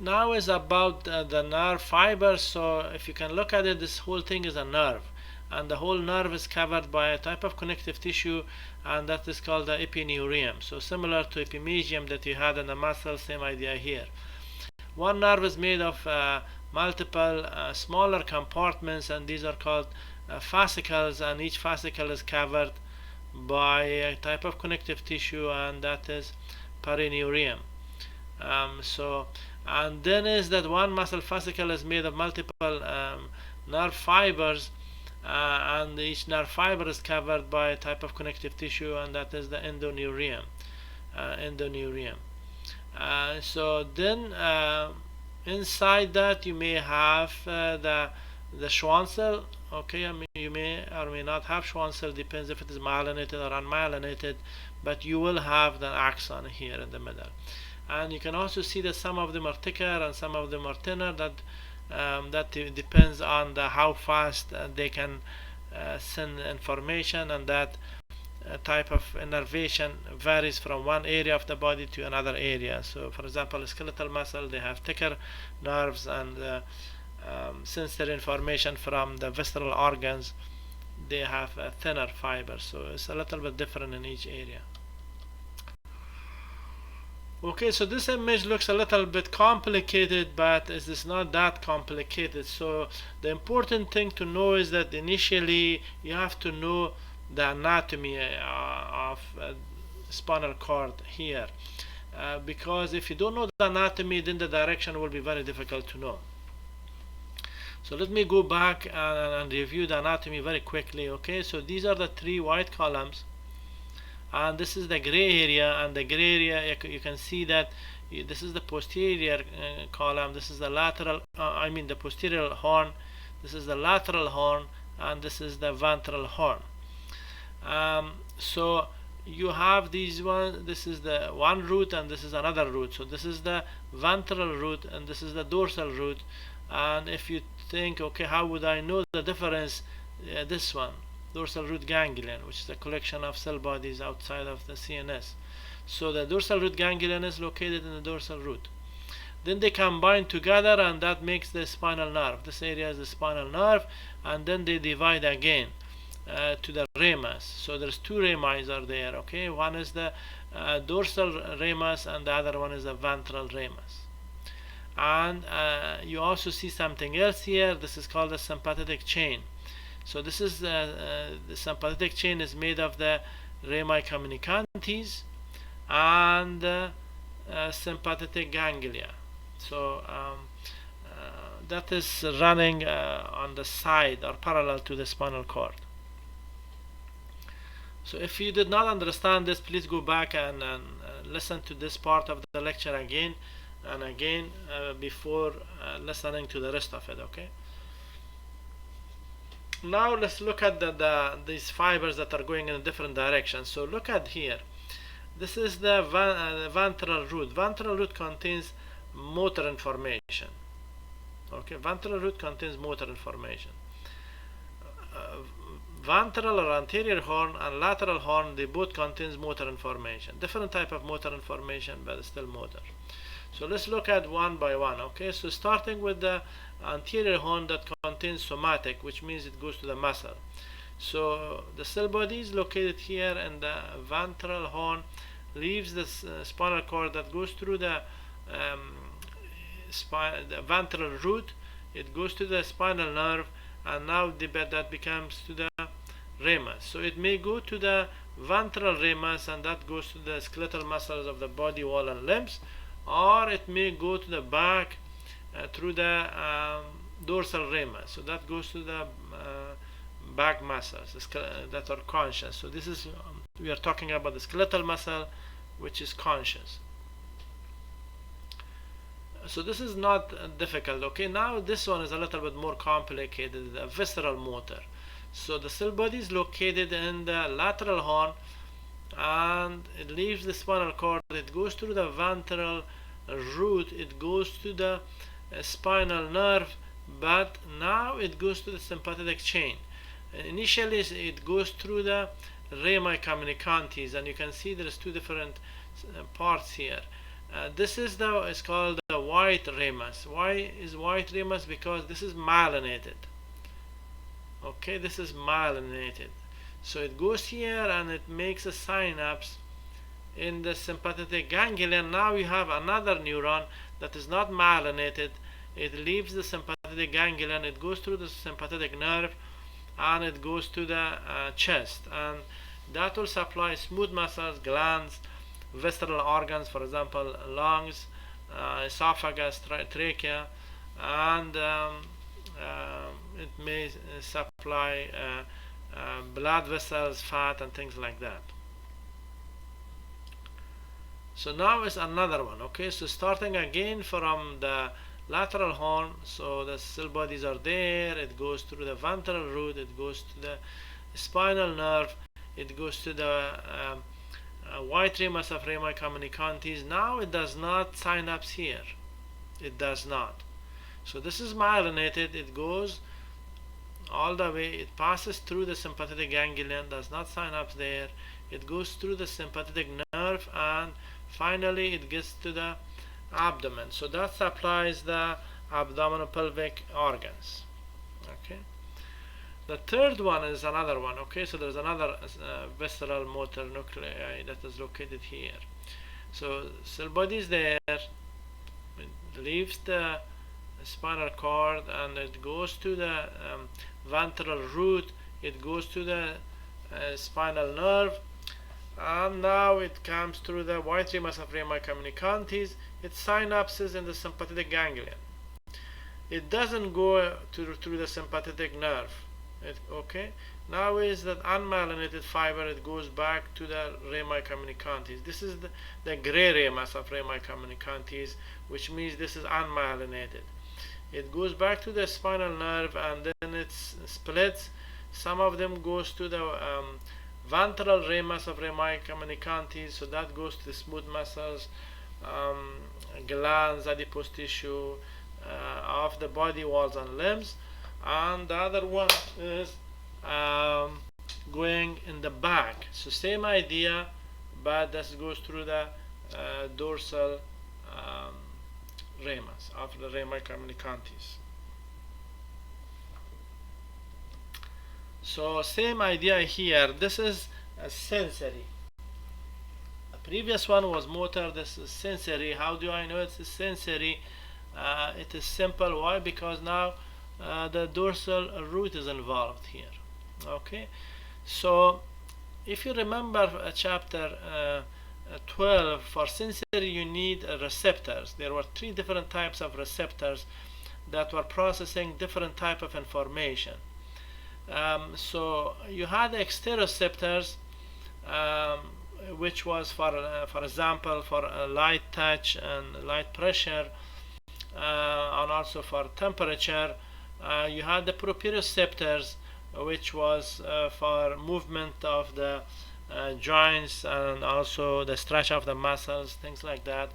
now is about the nerve fibers. So if you can look at it, this whole thing is a nerve, and the whole nerve is covered by a type of connective tissue, and that is called the epineurium. So similar to epimysium that you had in the muscle, same idea here. One nerve is made of multiple smaller compartments, and these are called fascicles, and each fascicle is covered by a type of connective tissue, and that is perineurium. And then is that one muscle fascicle is made of multiple nerve fibers, and each nerve fiber is covered by a type of connective tissue, and that is the endoneurium. So then inside that you may have the Schwann cell. Okay, I mean, you may or may not have Schwann cell, depends if it is myelinated or unmyelinated, but you will have the axon here in the middle. And you can also see that some of them are thicker and some of them are thinner. That depends on how fast they can send information, and that type of innervation varies from one area of the body to another area. So for example, skeletal muscle, they have thicker nerves, and since their information from the visceral organs, they have a thinner fiber. So it's a little bit different in each area. Okay, so this image looks a little bit complicated, but it is not that complicated. So the important thing to know is that initially you have to know the anatomy of spinal cord here, because if you don't know the anatomy, then the direction will be very difficult to know. So let me go back and review the anatomy very quickly. Okay, so these are the three white columns, and this is the gray area, and the gray area you can see that this is the posterior column, this is the lateral the posterior horn, this is the lateral horn, and this is the ventral horn. So you have these one, this is the one root and this is another root. So this is the ventral root and this is the dorsal root. And if you think, okay, how would I know the difference? This one, dorsal root ganglion, which is a collection of cell bodies outside of the CNS. So the dorsal root ganglion is located in the dorsal root. Then they combine together, and that makes the spinal nerve. This area is the spinal nerve, and then they divide again to the ramus. So there's two rami are there. Okay, one is the dorsal ramus, and the other one is the ventral ramus. And you also see something else here. This is called the sympathetic chain. So this is the sympathetic chain is made of the rami communicantes and sympathetic ganglia. So that is running on the side or parallel to the spinal cord. So if you did not understand this, please go back and listen to this part of the lecture again and again before listening to the rest of it. Okay. Now let's look at these fibers that are going in a different direction. So look at here. This is the ventral root. Ventral root contains motor information. Okay, ventral root contains motor information. Ventral or anterior horn and lateral horn, they both contains motor information. Different type of motor information, but still motor. So let's look at one by one. Okay, so starting with the anterior horn that contains somatic, which means it goes to the muscle. So the cell body is located here, and the ventral horn leaves the spinal cord that goes through the ventral root. It goes to the spinal nerve, and now that becomes to the ramus. So it may go to the ventral ramus, and that goes to the skeletal muscles of the body wall and limbs, or it may go to the back through the dorsal ramus. So that goes to the back muscles that are conscious. So this is we are talking about the skeletal muscle, which is conscious. So this is not difficult. Okay, now this one is a little bit more complicated, the visceral motor. So the cell body is located in the lateral horn, and it leaves the spinal cord. It goes through the ventral root, it goes to the spinal nerve, but now it goes to the sympathetic chain. Initially it goes through the rami communicantes, and you can see there's two different parts here. This is it's called the white ramus. Why is white ramus? Because this is myelinated. Okay, this is myelinated. So it goes here and it makes a synapse in the sympathetic ganglion. Now you have another neuron that is not myelinated. It leaves the sympathetic ganglion, it goes through the sympathetic nerve, and it goes to the chest, and that will supply smooth muscles, glands, visceral organs, for example lungs, esophagus, trachea, and it may supply blood vessels, fat, and things like that. So now is another one. Okay, so starting again from the lateral horn, so the cell bodies are there, it goes through the ventral root, it goes to the spinal nerve, it goes to the white ramus of Rami communicantes. Now it does not synapse here, it does not. So this is myelinated, it goes all the way, it passes through the sympathetic ganglion, does not synapse there, it goes through the sympathetic nerve, and finally it gets to the abdomen. So that supplies the abdominal pelvic organs. Okay, the third one is another one. Okay, so there's another visceral motor nuclei that is located here. So cell body is there, it leaves the spinal cord and it goes to the ventral root, it goes to the spinal nerve, and now it comes through the white ramus of Rami communicantes. It synapses in the sympathetic ganglion. It doesn't go through the sympathetic nerve. Okay, now is that unmyelinated fiber, it goes back to the Rami communicantes. This is the gray ramus of Rami communicantes, which means this is unmyelinated. It goes back to the spinal nerve and then it splits. Some of them goes to the ventral ramus of Rami communicantes, so that goes to the smooth muscles, glands, adipose tissue of the body walls and limbs, and the other one is going in the back. So same idea, but this goes through the dorsal ramus of the Rami communicantes. So same idea here. This is a sensory. The previous one was motor. This is sensory. How do I know it's a sensory? It is simple. Why? Because now the dorsal root is involved here. Okay. So if you remember chapter 12, for sensory you need receptors. There were 3 different types of receptors that were processing different type of information. So you had exteroceptors, which was for example for light touch and light pressure, and also for temperature. You had the proprioceptors, which was for movement of the joints and also the stretch of the muscles, things like that.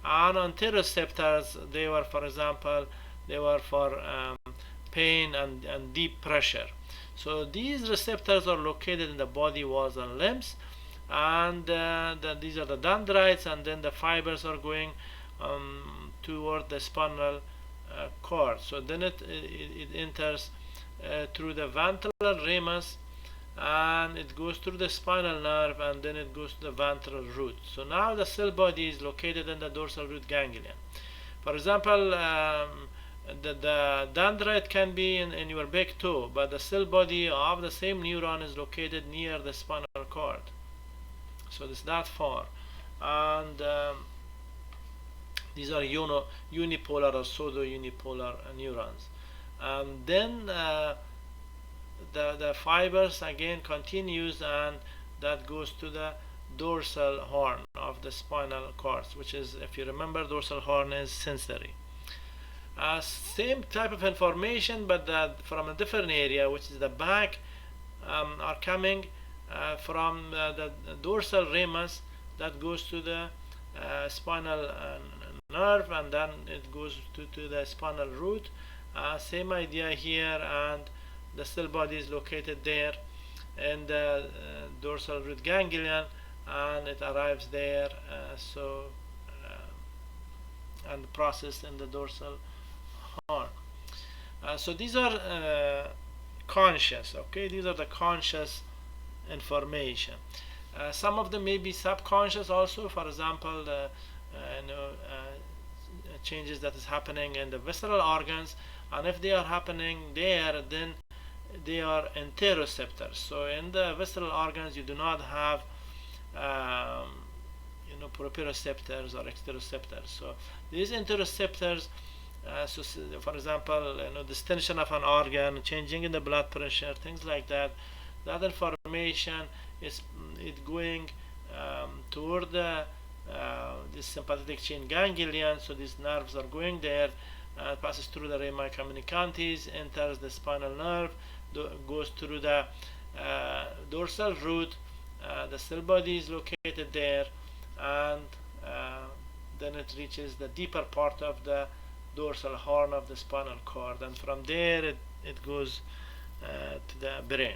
And interoceptors, they were, for example, they were for pain and deep pressure. So these receptors are located in the body walls and limbs, and these are the dendrites, and then the fibers are going toward the spinal cord. So then it enters through the ventral ramus, and it goes through the spinal nerve, and then it goes to the ventral root. So now the cell body is located in the dorsal root ganglion. For example, the dendrite can be in your big toe, but the cell body of the same neuron is located near the spinal cord. So it's that far, and these are unipolar or pseudo-unipolar neurons. And then the fibers again continues, and that goes to the dorsal horn of the spinal cord, which is, if you remember, dorsal horn is sensory. Same type of information, but from a different area, which is the back, are coming from the dorsal ramus that goes to the spinal nerve, and then it goes to the spinal root. Same idea here, and the cell body is located there in the dorsal root ganglion, and it arrives there. So and processed in the dorsal horn. So these are conscious. Okay, these are the conscious information. Some of them may be subconscious also. For example, changes that is happening in the visceral organs, and if they are happening there, then they are interoceptors. So in the visceral organs, you do not have proprioceptors or exteroceptors. So these interoceptors, for example, distension of an organ, changing in the blood pressure, things like that. That information is going toward the this sympathetic chain ganglion. So these nerves are going there, passes through the Rami communicantes, enters the spinal nerve, goes through the dorsal root. The cell body is located there, and then it reaches the deeper part of the dorsal horn of the spinal cord, and from there it goes to the brain.